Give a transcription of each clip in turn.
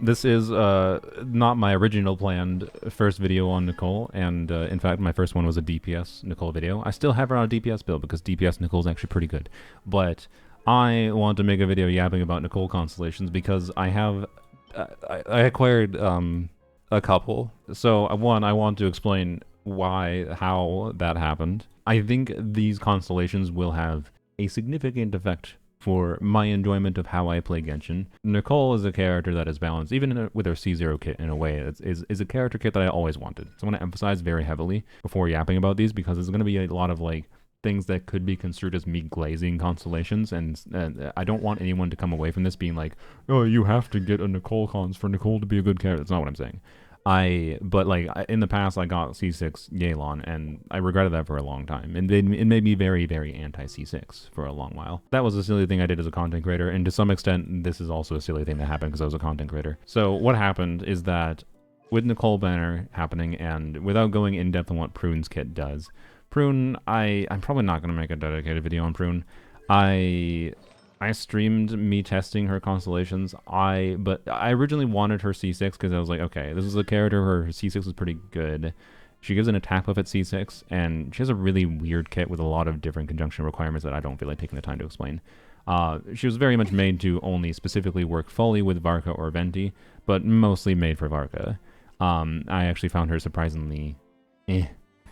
This is not my original planned first video on Nicole, and in fact, my first one was a DPS Nicole video. I still have her on a DPS build because DPS Nicole is actually pretty good. But I want to make a video yapping about Nicole constellations because I have I acquired a couple. So one, I want to explain how that happened. I think these constellations will have a significant effect for my enjoyment of how I play Genshin. Nicole is a character that is balanced, even with her C0 kit in a way. Is a character kit that I always wanted. So I want to emphasize very heavily before yapping about these because there's going to be a lot of like things that could be construed as me glazing constellations, and I don't want anyone to come away from this being like, oh, you have to get a Nicole cons for Nicole to be a good character. That's not what I'm saying. But in the past, I got C6 Yelan, and I regretted that for a long time. And it made me very, very anti C6 for a long while. That was a silly thing I did as a content creator, and to some extent, this is also a silly thing that happened because I was a content creator. So what happened is that with Nicole banner happening, and without going in depth on what Prune's kit does, Prune, I'm probably not going to make a dedicated video on Prune. I streamed me testing her constellations. But I originally wanted her C6 because I was like, okay, this is a character, her C6 is pretty good. She gives an attack buff at C6, and she has a really weird kit with a lot of different conjunction requirements that I don't feel like taking the time to explain. She was very much made to only specifically work fully with Varka or Venti, but mostly made for Varka. I actually found her surprisingly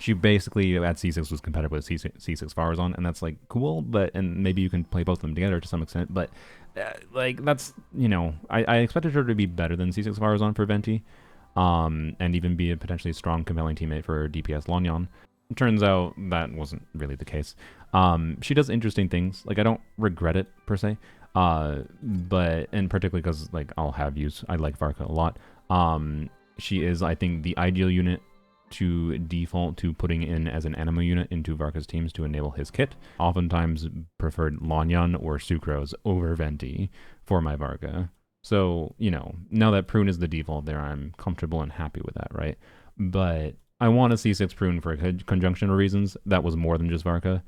She basically at C6 was competitive with C6 Farazan, and that's like cool, and maybe you can play both of them together to some extent, but like that's, I expected her to be better than C6 Farazan for Venti, and even be a potentially strong, compelling teammate for DPS Lonyan. Turns out that wasn't really the case. She does interesting things, like I don't regret it per se, but and particularly because like I like Varka a lot. She is, I think, the ideal unit to default to putting in as an anima unit into Varka's teams to enable his kit. Oftentimes preferred Lonyan or Sucrose over Venti for my Varka. So, now that Prune is the default there, I'm comfortable and happy with that, right? But I want a C6 Prune for conjunction reasons. That was more than just Varka.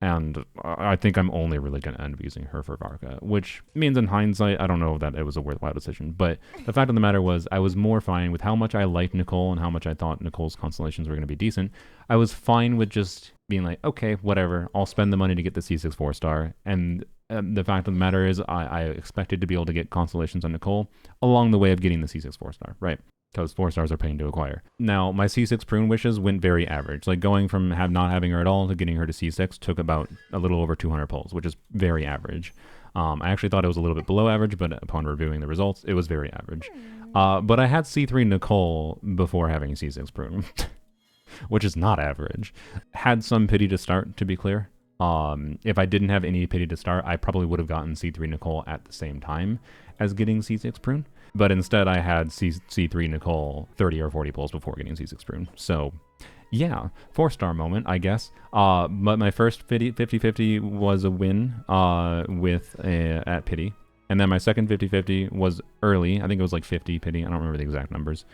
And I think I'm only really going to end up using her for Varka, which means in hindsight, I don't know that it was a worthwhile decision. But the fact of the matter was, I was more fine with how much I liked Nicole and how much I thought Nicole's constellations were going to be decent. I was fine with just being like, okay, whatever, I'll spend the money to get the C6 4-star. And the fact of the matter is, I expected to be able to get constellations on Nicole along the way of getting the C6 4-star, right? Because 4-stars are paying to acquire. Now, my C6 Prune wishes went very average. Like going from not having her at all to getting her to C6 took about a little over 200 pulls, which is very average. I actually thought it was a little bit below average, but upon reviewing the results, it was very average. But I had C3 Nicole before having C6 Prune, which is not average. Had some pity to start, to be clear. If I didn't have any pity to start, I probably would have gotten C3 Nicole at the same time as getting C6 Prune. But instead, I had C3 Nicole 30 or 40 pulls before getting C6 Prune. So, yeah, 4-star moment, I guess. But my first 50-50 was a win at Pity. And then my second 50-50 was early. I think it was like 50 Pity. I don't remember the exact numbers.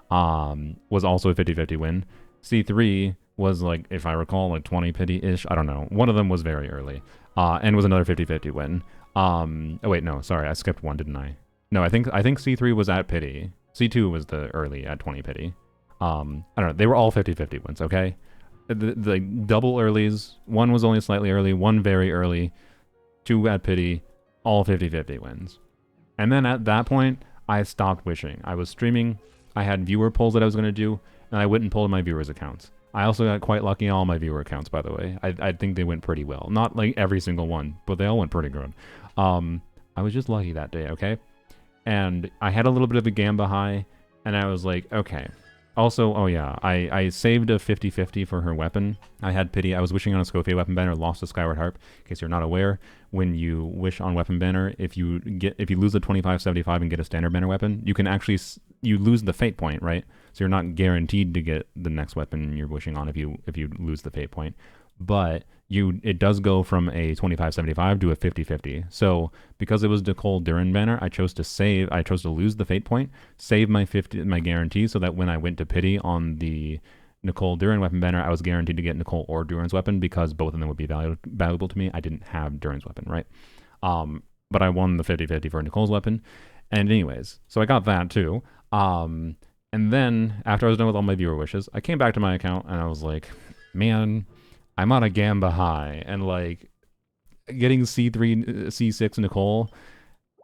Was also a 50-50 win. C3 was like, if I recall, like 20 Pity-ish. I don't know. One of them was very early. And was another 50-50 win. Oh, wait, no, sorry. I skipped one, didn't I? No, I think C3 was at Pity. C2 was the early at 20 Pity. I don't know. They were all 50-50 wins, okay? The double earlies. One was only slightly early, one very early, 2 at Pity, all 50-50 wins. And then at that point, I stopped wishing. I was streaming. I had viewer polls that I was going to do, and I went and pulled my viewers' accounts. I also got quite lucky on all my viewer accounts, by the way. I think they went pretty well. Not like every single one, but they all went pretty good. I was just lucky that day, okay? And I had a little bit of a Gamba high, and I was like, okay. Also, oh yeah, I saved a 50-50 for her weapon. I had Pity. I was wishing on a Scofier weapon banner, lost a Skyward Harp. In case you're not aware, when you wish on weapon banner, if you lose the 25-75 and get a standard banner weapon, you can actually, you lose the fate point, right? So you're not guaranteed to get the next weapon you're wishing on if you lose the fate point. But it does go from a 25-75 to a 50-50. So because it was Nicole Duran banner, I chose to lose the fate point, save my guarantee, so that when I went to Pity on the Nicole Duran weapon banner, I was guaranteed to get Nicole or Duran's weapon because both of them would be valuable to me. I didn't have Duran's weapon, right? But I won the 50-50 for Nicole's weapon. And anyways, so I got that too. And then after I was done with all my viewer wishes, I came back to my account and I was like, man, I'm on a Gamba high, and like getting C6 Nicole,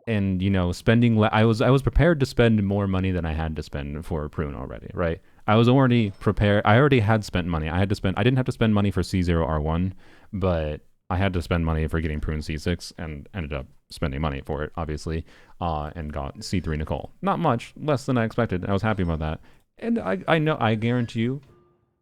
and you know, spending I was prepared to spend more money than I had to spend for Prune already, right? I was already prepared. I already had spent money. I didn't have to spend money for C0 R1, but I had to spend money for getting Prune C6, and ended up spending money for it, obviously, and got C3 Nicole. Not much, less than I expected. I was happy about that. And I guarantee you,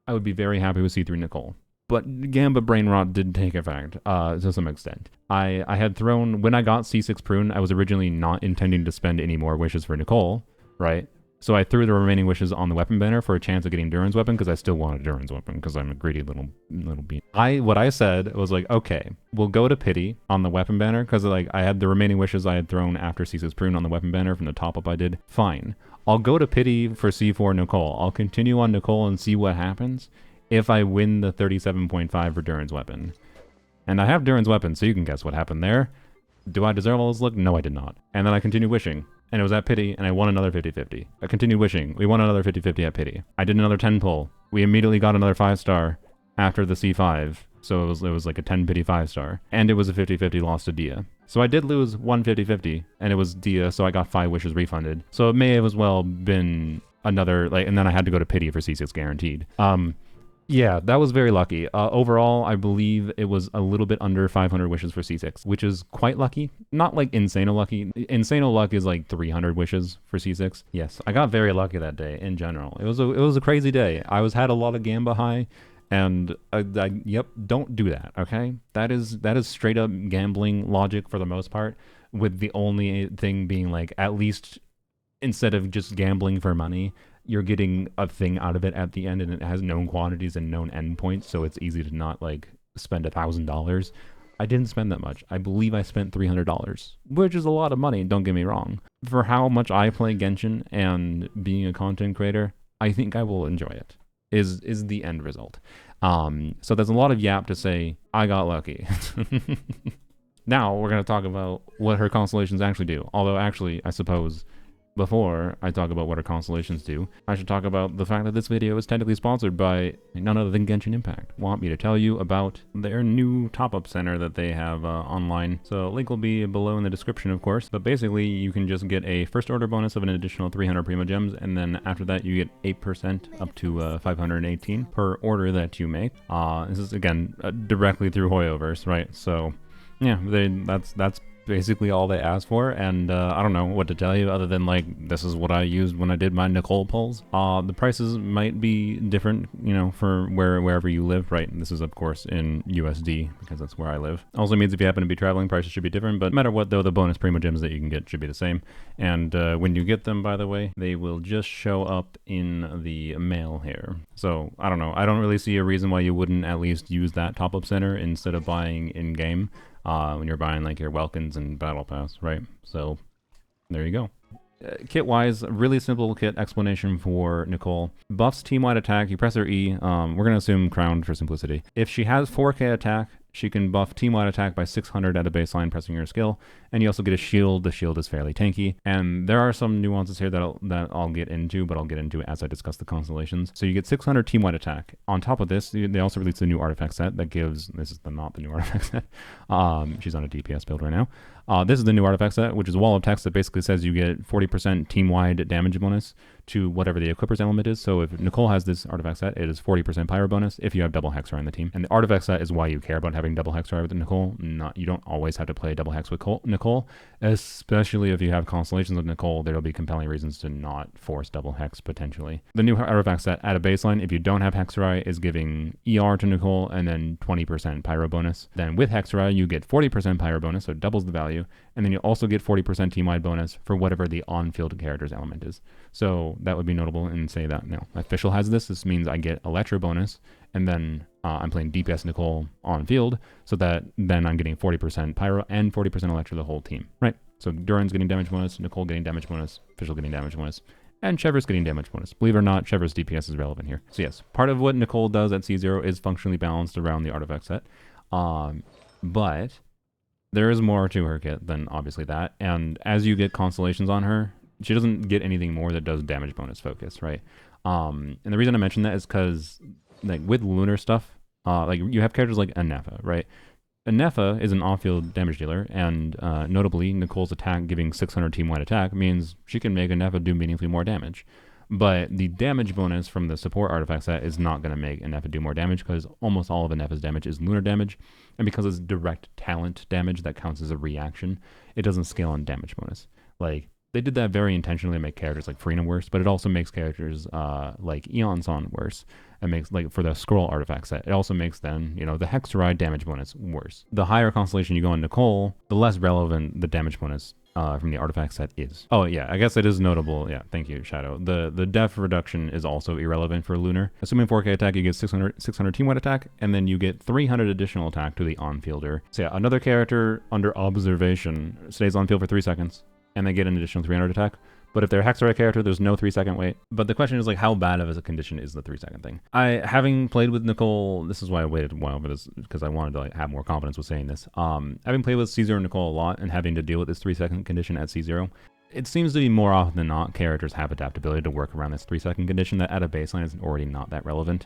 I would be very happy with C3 Nicole. But Gamba Brain Rot did take effect to some extent. I had thrown, when I got C6 Prune, I was originally not intending to spend any more wishes for Nicole, right? So I threw the remaining wishes on the weapon banner for a chance of getting Duran's weapon, because I still wanted Duran's weapon, because I'm a greedy little bean. What I said was like, okay, we'll go to pity on the weapon banner, because like I had the remaining wishes I had thrown after C6 Prune on the weapon banner from the top up I did. Fine. I'll go to pity for C4 Nicole. I'll continue on Nicole and see what happens if I win the 37.5 for Duran's weapon. And I have Duran's weapon, so you can guess what happened there. Do I deserve all this luck? No, I did not. And then I continued wishing, and it was at pity, and I won another 50-50. I continued wishing. We won another 50-50 at pity. I did another 10 pull. We immediately got another 5-star after the C5, so it was like a 10 pity 5-star. And it was a 50-50 loss to Dia. So I did lose one 50-50, and it was Dia, so I got 5 wishes refunded. So it may have as well been another, like, and then I had to go to pity for C6 guaranteed. Yeah, that was very lucky. Overall, I believe it was a little bit under 500 wishes for C6, which is quite lucky. Not like insano lucky. Insano luck is like 300 wishes for C6. Yes, I got very lucky that day in general. It was a crazy day. Had a lot of Gamba high, and yep, don't do that, okay? That is straight up gambling logic for the most part, with the only thing being like, at least instead of just gambling for money, you're getting a thing out of it at the end, and it has known quantities and known endpoints, so it's easy to not like spend $1,000. I didn't spend that much. I believe I spent $300, which is a lot of money, don't get me wrong. For how much I play Genshin and being a content creator, I think I will enjoy it, is the end result. So there's a lot of yap to say, I got lucky. Now we're going to talk about what her constellations actually do. Although actually, I suppose, before I talk about what our constellations do, I should talk about the fact that this video is technically sponsored by none other than Genshin Impact. Want me to tell you about their new top-up center that they have online. So link will be below in the description, of course. But basically, you can just get a first order bonus of an additional 300 Primo Gems, and then after that, you get 8% up to 518 per order that you make. This is, again, directly through Hoyoverse, right? So yeah, that's basically all they asked for, and I don't know what to tell you other than like, this is what I used when I did my Nicole pulls. The prices might be different, you know, for wherever you live, right? And this is of course in USD because that's where I live. Also means if you happen to be traveling, prices should be different, but no matter what though, the bonus Primo Gems that you can get should be the same. And when you get them, by the way, they will just show up in the mail here. So I don't know, I don't really see a reason why you wouldn't at least use that top-up center instead of buying in-game. When you're buying like your Welkins and Battle Pass, right? So there you go. Kit-wise, really simple kit explanation for Nicole. Buffs team-wide attack, you press her E, we're going to assume crowned for simplicity. If she has 4k attack, she can buff team-wide attack by 600 at a baseline pressing her skill, and you also get a shield. The shield is fairly tanky, and there are some nuances here that I'll get into, but I'll get into as I discuss the constellations. So you get 600 team-wide attack. On top of this, they also released a new artifact set that gives, this is not the new artifact set, she's on a DPS build right now. This is the new artifact set, which is a wall of text that basically says you get 40% team-wide damage bonus to whatever the equipper's element is. So if Nicole has this artifact set, it is 40% pyro bonus if you have double Hexar in the team. And the artifact set is why you care about having double Hexar with Nicole. You don't always have to play double Hex with Nicole, especially if you have constellations with Nicole. There'll be compelling reasons to not force double Hex potentially. The new artifact set at a baseline, if you don't have Hexarai, is giving ER to Nicole and then 20% pyro bonus. Then with Hexarai, you get 40% pyro bonus, so it doubles the value. And then you also get 40% team-wide bonus for whatever the on-field character's element is. So that would be notable, and say that no, official has this. This means I get Electro bonus, and then I'm playing DPS Nicole on field, so that then I'm getting 40% Pyro and 40% Electro the whole team, right? So Duran's getting damage bonus, Nicole getting damage bonus, official getting damage bonus, and Chever's getting damage bonus. Believe it or not, Chever's DPS is relevant here. So yes, part of what Nicole does at C0 is functionally balanced around the artifact set, but There is more to her kit than obviously that. And as you get constellations on her, she doesn't get anything more that does damage bonus focus, right? And the reason I mention that is because like with lunar stuff, like you have characters like Anefa, right? Anefa is an off-field damage dealer, and notably, Nicole's attack giving 600 team-wide attack means she can make Anefa do meaningfully more damage. But the damage bonus from the support artifact set is not going to make Anefa do more damage because almost all of Anefa's damage is lunar damage, and because it's direct talent damage that counts as a reaction, it doesn't scale on damage bonus. Like, they did that very intentionally to make characters like Farina worse, but it also makes characters like Eon Son worse. It makes, like, for the scroll artifact set, it also makes then, you know, the Hexeride damage bonus worse. The higher constellation you go on Nicole, the less relevant the damage bonus from the artifact set is. Oh yeah, I guess it is notable. Yeah, thank you, Shadow. The def reduction is also irrelevant for Lunar. Assuming 4K attack, you get 600 team-wide attack, and then you get 300 additional attack to the on-fielder. So yeah, another character under observation stays on field for 3 seconds, and they get an additional 300 attack. But if they're a Hexeride character, there's no 3-second wait. But the question is, like, how bad of a condition is the 3-second thing? Having played with Nicole, this is why I waited a while for this, because I wanted to, like, have more confidence with saying this. Having played with C0 and Nicole a lot and having to deal with this 3-second condition at C0, it seems to be more often than not, characters have adaptability to work around this 3-second condition that at a baseline is already not that relevant.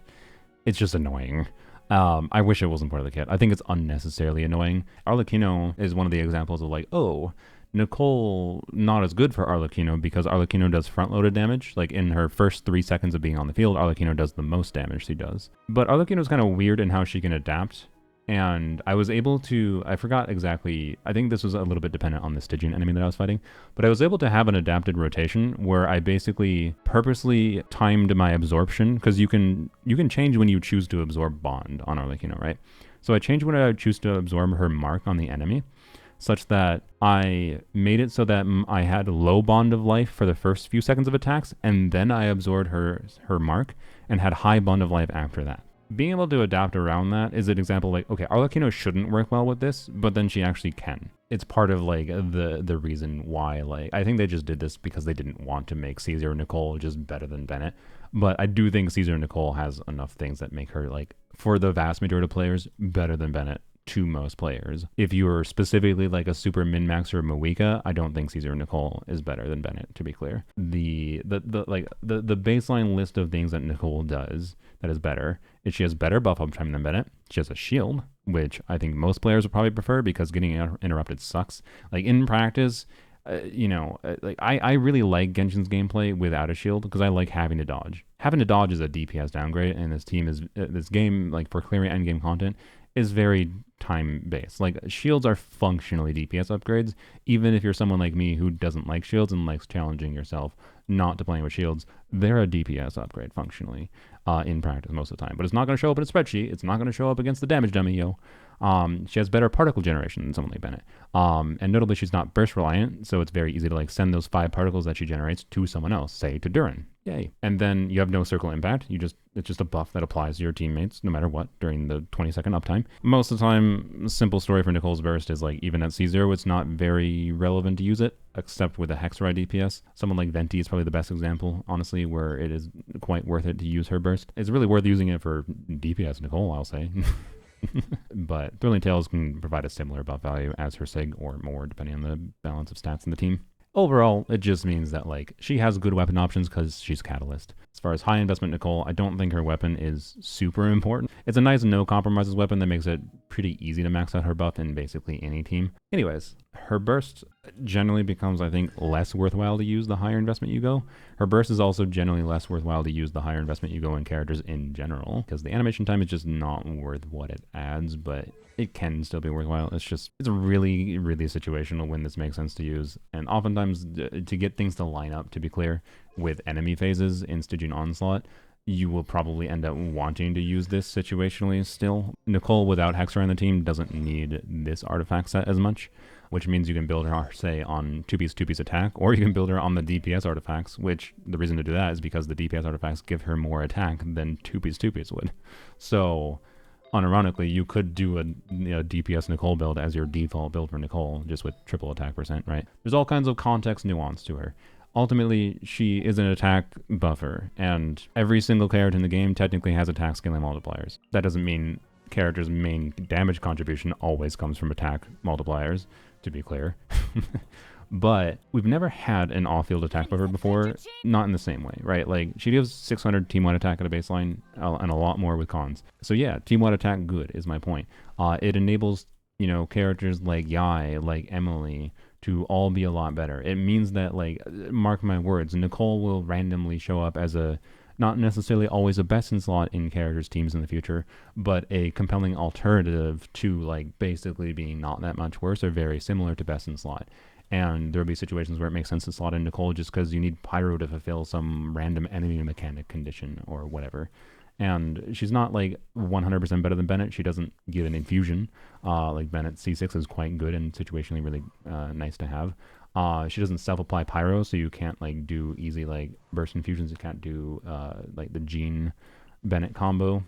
It's just annoying. I wish it wasn't part of the kit. I think it's unnecessarily annoying. Arlecchino is one of the examples of, like, oh, Nicole not as good for Arlecchino because Arlecchino does front-loaded damage. Like in her first 3 seconds of being on the field, Arlecchino does the most damage she does. But Arlecchino's kind of weird in how she can adapt. And I was able to, I forgot exactly, I think this was a little bit dependent on the Stygian enemy that I was fighting, but I was able to have an adapted rotation where I basically purposely timed my absorption, because you can change when you choose to absorb bond on Arlecchino, right? So I changed when I choose to absorb her mark on the enemy, such that I made it so that I had low bond of life for the first few seconds of attacks, and then I absorbed her mark and had high bond of life after that. Being able to adapt around that is an example like, okay, Arlecchino shouldn't work well with this, but then she actually can. It's part of like the reason why, like, I think they just did this because they didn't want to make C0 Nicole just better than Bennett. But I do think C0 Nicole has enough things that make her, like, for the vast majority of players, better than Bennett to most players. If you are specifically like a super min-maxer Moeka, I don't think C0 Nicole is better than Bennett, to be clear. The baseline list of things that Nicole does that is better is she has better buff uptime than Bennett. She has a shield, which I think most players would probably prefer because getting interrupted sucks. Like in practice, like I really like Genshin's gameplay without a shield because I like having to dodge. Having to dodge is a DPS downgrade, and this game, like for clearing endgame content, is very time-based. Like, shields are functionally DPS upgrades, even if you're someone like me who doesn't like shields and likes challenging yourself not to playing with shields. They're a DPS upgrade, functionally, in practice most of the time. But it's not going to show up in a spreadsheet. It's not going to show up against the damage dummy, yo. She has better particle generation than someone like Bennett. And notably, she's not burst reliant, so it's very easy to, like, send those 5 particles that she generates to someone else, say to Durin. Yay. And then you have no circle impact. It's just a buff that applies to your teammates no matter what during the 20-second uptime. Most of the time, simple story for Nicole's burst is, like, even at C0, it's not very relevant to use it, except with a Hexeride DPS. Someone like Venti is probably the best example, honestly, where it is quite worth it to use her burst. It's really worth using it for DPS Nicole, I'll say. But Thrilling Tales can provide a similar buff value as her Sig or more, depending on the balance of stats in the team. Overall, it just means that, like, she has good weapon options because she's Catalyst. As far as high investment Nicole, I don't think her weapon is super important. It's a nice no compromises weapon that makes it pretty easy to max out her buff in basically any team. Anyways, her burst generally becomes, I think, less worthwhile to use the higher investment you go. Her burst is also generally less worthwhile to use the higher investment you go in characters in general, because the animation time is just not worth what it adds, but it can still be worthwhile. It's really, really situational when this makes sense to use. And oftentimes, to get things to line up, to be clear, with enemy phases in Stygian Onslaught, you will probably end up wanting to use this situationally still. Nicole without Hexer on the team doesn't need this artifact set as much, which means you can build her, say, on 2-piece attack, or you can build her on the DPS artifacts, which the reason to do that is because the DPS artifacts give her more attack than 2-piece would. So unironically, you could do a DPS Nicole build as your default build for Nicole, just with triple attack %, right? There's all kinds of context nuance to her. Ultimately, she is an attack buffer, and every single character in the game technically has attack scaling multipliers. That doesn't mean character's main damage contribution always comes from attack multipliers, to be clear. But we've never had an off-field attack of her before, not in the same way, right? Like, she gives 600 team-wide attack at a baseline, and a lot more with cons. So yeah, team-wide attack good is my point. It enables, you know, characters like Yai, like Emily, to all be a lot better. It means that, like, mark my words, Nicole will randomly show up as a, not necessarily always a best in slot in characters' teams in the future, but a compelling alternative to, like, basically being not that much worse or very similar to best in slot. And there'll be situations where it makes sense to slot in Nicole just because you need Pyro to fulfill some random enemy mechanic condition or whatever. And she's not like 100% better than Bennett. She doesn't give an infusion. Like Bennett C6 is quite good and situationally really nice to have. She doesn't self-apply Pyro, so you can't like do easy like burst infusions. You can't do like the Jean Bennett combo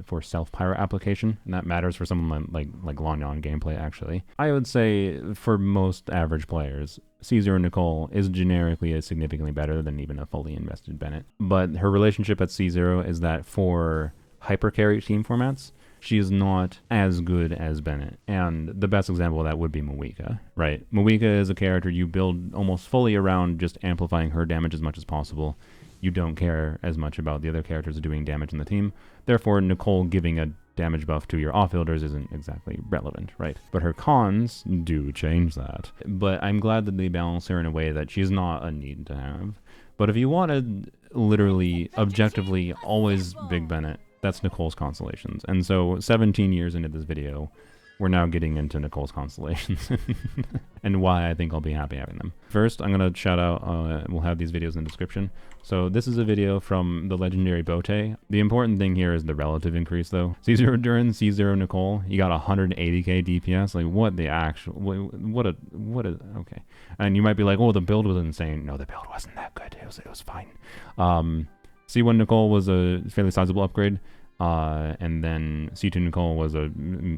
for self-pyro application, and that matters for someone like Longyon gameplay, actually. I would say for most average players, C0 Nicole is generically significantly better than even a fully invested Bennett. But her relationship at C0 is that for hyper carry team formats, she is not as good as Bennett. And the best example of that would be Mawika, right? Mawika is a character you build almost fully around just amplifying her damage as much as possible. You don't care as much about the other characters doing damage in the team. Therefore, Nicole giving a damage buff to your off-fielders isn't exactly relevant, right? But her cons do change that. But I'm glad that they balance her in a way that she's not a need to have. But if you wanted literally, objectively, always Big Bennett, that's Nicole's Constellations. And so 17 years into this video, we're now getting into Nicole's Constellations and why I think I'll be happy having them. First, I'm going to shout out, we'll have these videos in the description. So this is a video from the legendary Bote. The important thing here is the relative increase though. C0 Duran, C0 Nicole, you got 180k DPS. Like what the actual, what a, okay. And you might be like, oh, the build was insane. No, the build wasn't that good. It was fine. C1 Nicole was a fairly sizable upgrade. And then C2 Nicole was a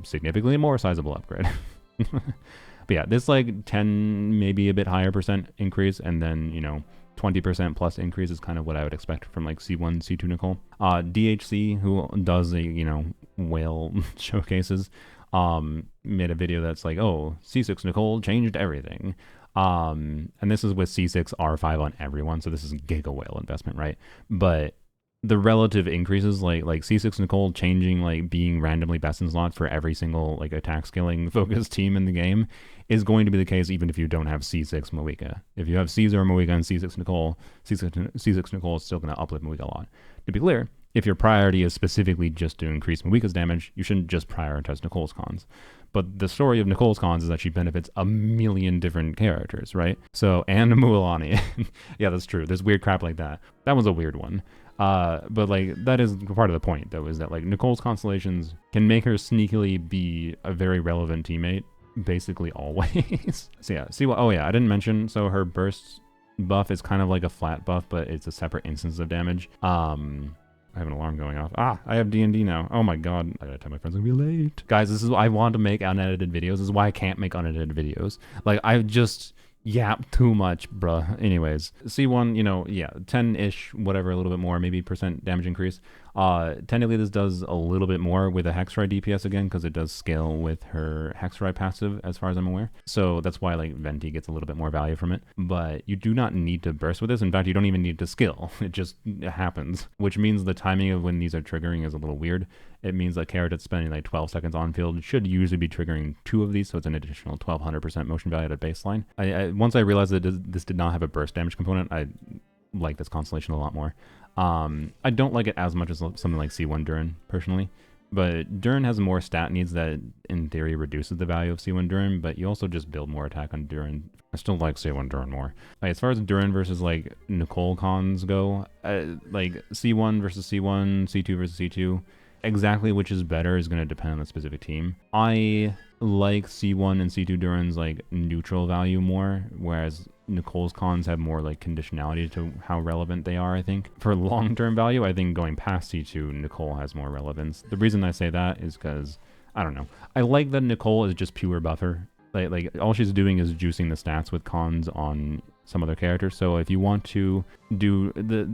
significantly more sizable upgrade. But yeah, this like 10, maybe a bit higher percent increase, and then, you know, 20% plus increase is kind of what I would expect from like C1, C2 Nicole. DHC, who does the, you know, whale showcases, made a video that's like, oh, C6 Nicole changed everything. And this is with C6 R5 on everyone, so this is giga whale investment, right? But the relative increases, like C6 Nicole changing, like being randomly best in slot for every single like attack scaling focused team in the game is going to be the case even if you don't have C6 Mawika. If you have C0 Mawika and C6 Nicole, C6 Nicole is still going to uplift Mawika a lot. To be clear, if your priority is specifically just to increase Mawika's damage, you shouldn't just prioritize Nicole's cons. But the story of Nicole's cons is that she benefits a million different characters, right? So, and Mualani. Yeah, that's true. There's weird crap like that. That was a weird one. But like that is part of the point though, is that like Nicole's Constellations can make her sneakily be a very relevant teammate basically always. So yeah, see what, oh yeah, I didn't mention, so her burst buff is kind of like a flat buff, but it's a separate instance of damage. I have an alarm going off. I have D&D now. Oh my god. I gotta tell my friends I'm gonna be late. Guys, this is why I want to make unedited videos. This is why I can't make unedited videos. Like, I just yap too much, bruh. Anyways, C1, you know, yeah, 10-ish, whatever, a little bit more, maybe percent damage increase. Technically, this does a little bit more with a Hexride DPS again, because it does scale with her Hexride passive, as far as I'm aware. So that's why, like, Venti gets a little bit more value from it. But you do not need to burst with this. In fact, you don't even need to skill. It just happens, which means the timing of when these are triggering is a little weird. It means that character that's spending like 12 seconds on field should usually be triggering 2 of these, so it's an additional 1200% motion value at baseline. Once I realized that this did not have a burst damage component, I like this constellation a lot more. I don't like it as much as something like C1 Duran, personally. But Duran has more stat needs that, in theory, reduces the value of C1 Duran, but you also just build more attack on Duran. I still like C1 Duran more. Like, as far as Duran versus, like, Nicole cons go, like, C1 versus C1, C2 versus C2, exactly which is better is going to depend on the specific team. I like C1 and C2 Duran's like neutral value more, whereas Nicole's cons have more like conditionality to how relevant they are, I think. For long-term value, I think going past C2, Nicole has more relevance. The reason I say that is because, I don't know, I like that Nicole is just pure buffer. Like all she's doing is juicing the stats with cons on some other characters. So if you want to do the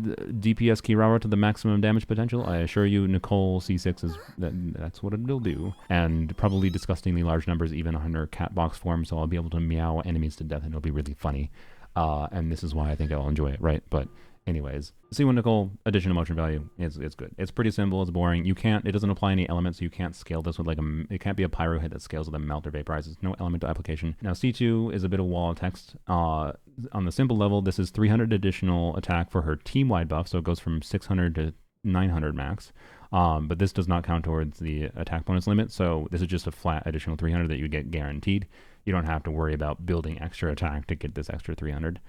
DPS Kirara to the maximum damage potential, I assure you Nicole C6 is that's what it'll do. And probably disgustingly large numbers even on her cat box form, so I'll be able to meow enemies to death and it'll be really funny. And this is why I think I'll enjoy it, right? But anyways, C1 Nicole, additional motion value, it's good. It's pretty simple, it's boring. It doesn't apply any elements, so you can't scale this with it can't be a pyro hit that scales with a melt or vaporizes. No elemental application. Now C2 is a bit of wall of text. On the simple level, this is 300 additional attack for her team-wide buff, so it goes from 600 to 900 max. But this does not count towards the attack bonus limit, so this is just a flat additional 300 that you get guaranteed. You don't have to worry about building extra attack to get this extra 300.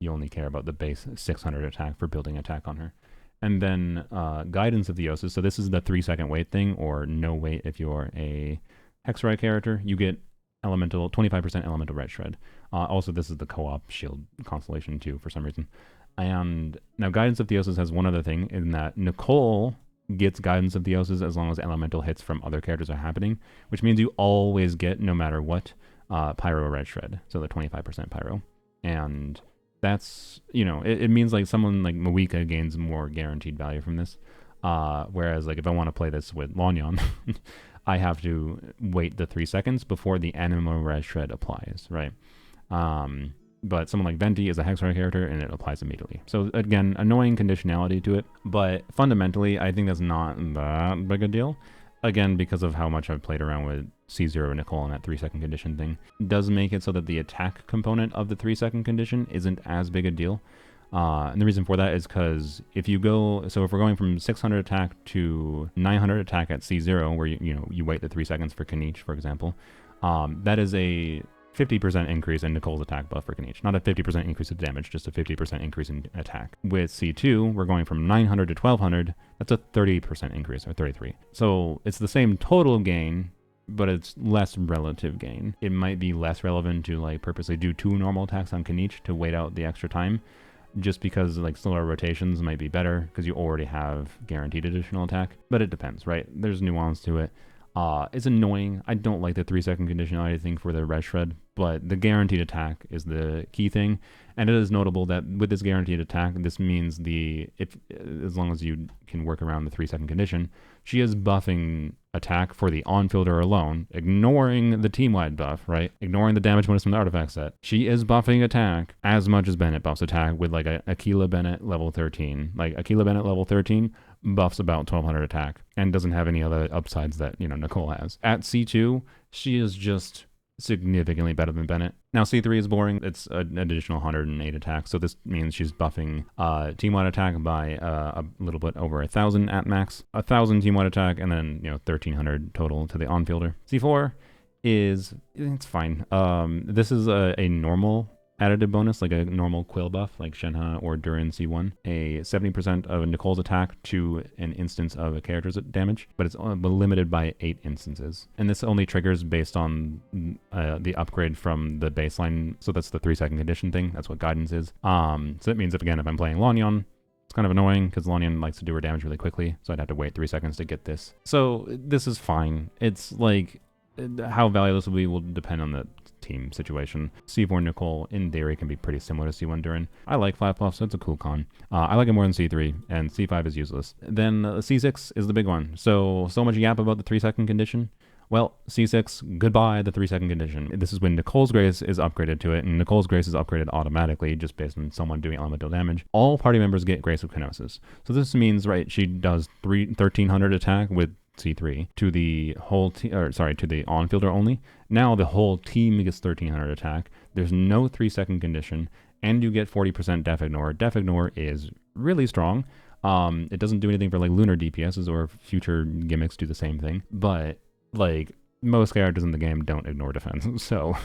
You only care about the base 600 attack for building attack on her. And then Guidance of Theosis. So this is the 3-second wait thing, or no wait if you're a Hexerite character. You get 25% elemental red shred. Also, this is the co-op shield constellation too, for some reason. And now Guidance of Theosis has one other thing, in that Nicole gets Guidance of Theosis as long as elemental hits from other characters are happening, which means you always get, no matter what, Pyro Red Shred, so the 25% Pyro. And that's, it means like someone like Mawika gains more guaranteed value from this. Whereas like if I want to play this with Lonyon, I have to wait the 3 seconds before the Anima Red Shred applies, right? But someone like Venti is a Hexerite character and it applies immediately. So again, annoying conditionality to it, but fundamentally I think that's not that big a deal. Again, because of how much I've played around with C0 Nicole and that 3-second condition thing, does make it so that the attack component of the 3-second condition isn't as big a deal. And the reason for that is because if we're going from 600 attack to 900 attack at C0, where you wait the 3 seconds for Kaniche, for example, that is a 50% increase in Nicole's attack buff for Kaniche. Not a 50% increase of damage, just a 50% increase in attack. With C2, we're going from 900 to 1200. That's a 30% increase, or 33. So it's the same total gain, but it's less relative gain. It might be less relevant to like purposely do 2 normal attacks on Kaniche to wait out the extra time, just because like slower rotations might be better because you already have guaranteed additional attack. But it depends, right? There's nuance to it. It's annoying. I don't like the 3-second conditionality thing for the Red Shred, but the guaranteed attack is the key thing. And it is notable that with this guaranteed attack, this means as long as you can work around the 3-second condition, she is buffing attack for the on-fielder alone, ignoring the team-wide buff, right? Ignoring the damage bonus from the artifact set. She is buffing attack as much as Bennett buffs attack with like a Aquila Bennett level 13. Like Aquila Bennett level 13 buffs about 1200 attack and doesn't have any other upsides that, Nicole has. At C2, she is just significantly better than Bennett. Now C3 is boring. It's an additional 108 attack, so this means she's buffing team-wide attack by a little bit over 1,000 at max. 1,000 team-wide attack, and then 1,300 total to the on-fielder. C4 it's fine. This is a normal additive bonus, like a normal quill buff, like Shenhe or Durin C1. A 70% of Nicole's attack to an instance of a character's damage, but it's limited by 8 instances. And this only triggers based on the upgrade from the baseline. So that's the 3-second condition thing. That's what Guidance is. So that means if I'm playing Lonyon, it's kind of annoying because Lonyon likes to do her damage really quickly. So I'd have to wait 3 seconds to get this. So this is fine. It's like how valuable this will be will depend on the team situation. C4 Nicole, in theory, can be pretty similar to C1 Durin. I like 5 buff, so it's a cool con. I like it more than C3, and C5 is useless. Then C6 is the big one. So much yap about the 3-second condition. Well, C6, goodbye the 3-second condition. This is when Nicole's Grace is upgraded to it, and Nicole's Grace is upgraded automatically just based on someone doing elemental damage. All party members get Grace of Kenosis. So this means, right, she does 1,300 attack with C3 to the whole to the on-fielder only. Now the whole team gets 1,300 attack. There's no 3-second condition, and you get 40% Def Ignore. Def Ignore is really strong. It doesn't do anything for like lunar DPSs, or future gimmicks do the same thing, but like most characters in the game don't ignore defense. So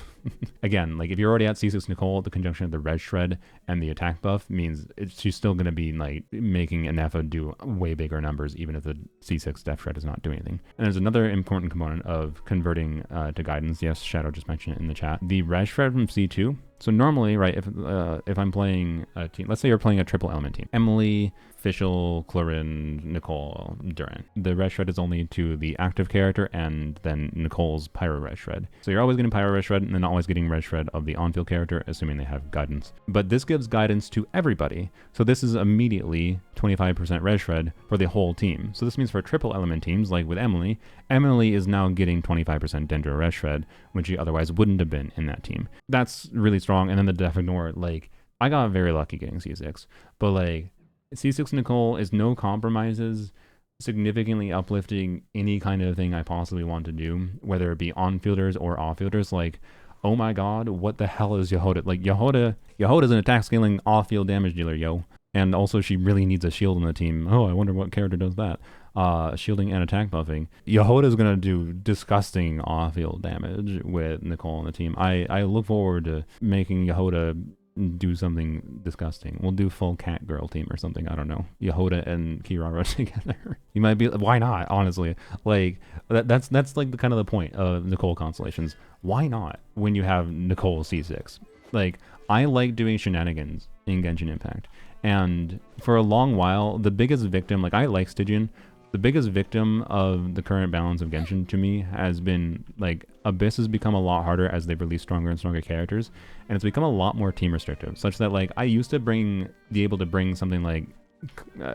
again, like if you're already at C6 Nicole, the conjunction of the red shred and the attack buff means she's still going to be like making Anefa do way bigger numbers, even if the C6 def shred is not doing anything. And there's another important component of converting to guidance. Yes, Shadow just mentioned it in the chat. The red shred from C2. So normally, right, if I'm playing a team, let's say you're playing a triple element team, Emily, Fischl, Clarin, Nicole, Duran. The red shred is only to the active character and then Nicole's pyro red shred. So you're always getting pyro red shred and then always getting red shred of the on-field character, assuming they have guidance. But this gives guidance to everybody. So this is immediately 25% red shred for the whole team. So this means for triple element teams, like with Emily, Emily is now getting 25% Dendro red shred, when she otherwise wouldn't have been in that team. That's really strong. And then the def ignore, like, I got very lucky getting C6, but like, C6 Nicole is no compromises, significantly uplifting any kind of thing I possibly want to do, whether it be on-fielders or off-fielders. Like, oh my god, what the hell is Yehoda? Like, Yehoda's an attack scaling off-field damage dealer, yo. And also she really needs a shield on the team. Oh, I wonder what character does that. Shielding and attack buffing. Yehoda's gonna do disgusting off-field damage with Nicole on the team. I look forward to making Yehoda do something disgusting. We'll do full cat girl team or something. I don't know. Yehoda and Kirara together. You might be, why not? Honestly, like that's like the kind of the point of Nicole constellations. Why not when you have Nicole C6? Like, I like doing shenanigans in Genshin Impact, and for a long while, the biggest victim, like I like Stygian, the biggest victim of the current balance of Genshin to me has been, like, Abyss has become a lot harder as they've released stronger and stronger characters, and it's become a lot more team restrictive, such that, like, I used to be able to bring something like,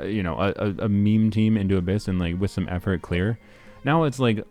you know, a meme team into Abyss and, like, with some effort clear. Now it's, like,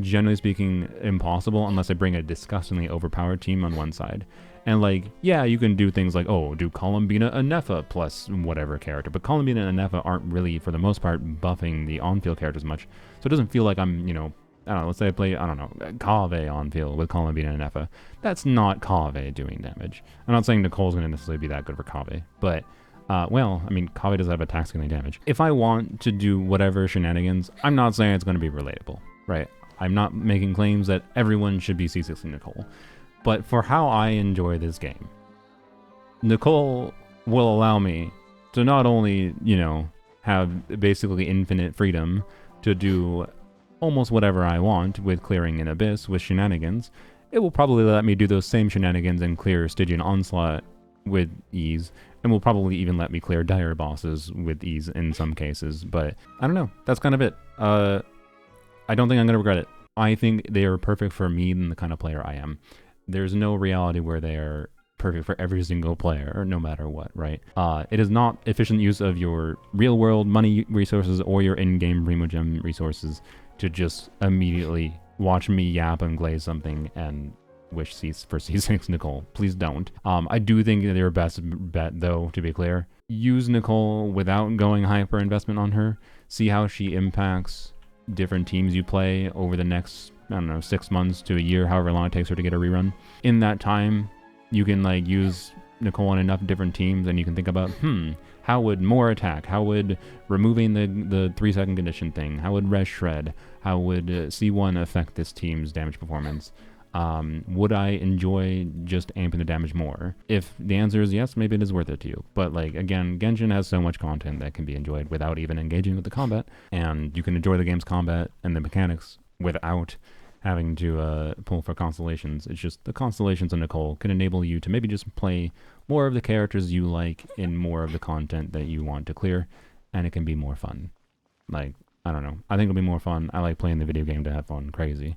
generally speaking, impossible unless I bring a disgustingly overpowered team on one side. And, like, yeah, you can do things like, oh, do Columbina and Nefa plus whatever character, but Columbina and Nefa aren't really, for the most part, buffing the on-field characters much. So it doesn't feel like I'm, you know, I don't know, let's say I play, I don't know, Kave on-field with Columbina and Nefa. That's not Kave doing damage. I'm not saying Nicole's going to necessarily be that good for Kave, but, well, I mean, Kave does have attack scaling damage. If I want to do whatever shenanigans, I'm not saying it's going to be relatable, right? I'm not making claims that everyone should be C6 and Nicole. But for how I enjoy this game, Nicole will allow me to not only, you know, have basically infinite freedom to do almost whatever I want with clearing an Abyss with shenanigans. It will probably let me do those same shenanigans and clear Stygian Onslaught with ease, and will probably even let me clear dire bosses with ease in some cases. But I don't know. That's kind of it. I don't think I'm going to regret it. I think they are perfect for me and the kind of player I am. There's no reality where they are perfect for every single player, no matter what, right? It is not efficient use of your real-world money resources or your in-game Primogem resources to just immediately watch me yap and glaze something and wish for C6 Nicole. Please don't. I do think that their best bet, though, to be clear, use Nicole without going hyper investment on her. See how she impacts different teams you play over the next, I don't know, 6 months to a year, however long it takes her to get a rerun. In that time, you can, like, use Nicole on enough different teams and you can think about, how would more attack, how would removing the 3-second condition thing, how would res shred, how would C1 affect this team's damage performance? Would I enjoy just amping the damage more? If the answer is yes, maybe it is worth it to you. But, like, again, Genshin has so much content that can be enjoyed without even engaging with the combat, and you can enjoy the game's combat and the mechanics without having to pull for constellations. It's just the constellations of Nicole can enable you to maybe just play more of the characters you like in more of the content that you want to clear, and it can be more fun. Like, I don't know. I think it'll be more fun. I like playing the video game to have fun. Crazy.